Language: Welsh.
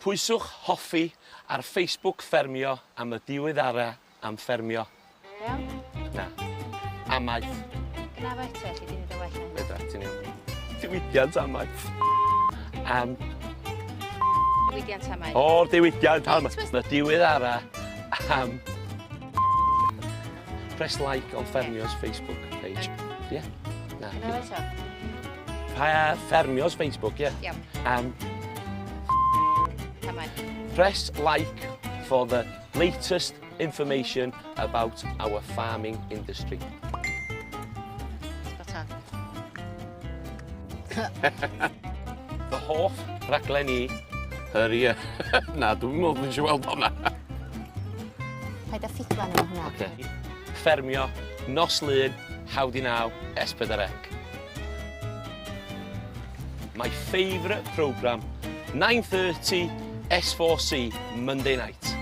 Pwyswch hoffi ar Facebook Ffermio am y diweddara am ffermio. Iawn? Na. Amaeth. Gna fo eto, lle di wneud y well na. Fedra, ti'n iawn. Diwydiant amaeth. Am... Diwydiant amau. O'r diwydiant amaeth. Na diweddara am... Press like on Ffermio's Facebook page. Ie? Na. Gna fo eto. Ffermio's Facebook, ie? Iawn. Am... Amau. Press like for the latest information about our farming industry. Spot on. The hoff raglen i yr Na, dwi'n meddwl bod eisiau weld hwnna. Paid â ffidlan efo hwnna. Okay. Ffermio, Nos Lun, Hawdd i Naw, S4C. My favourite programme, 9:30 S4C, Monday night.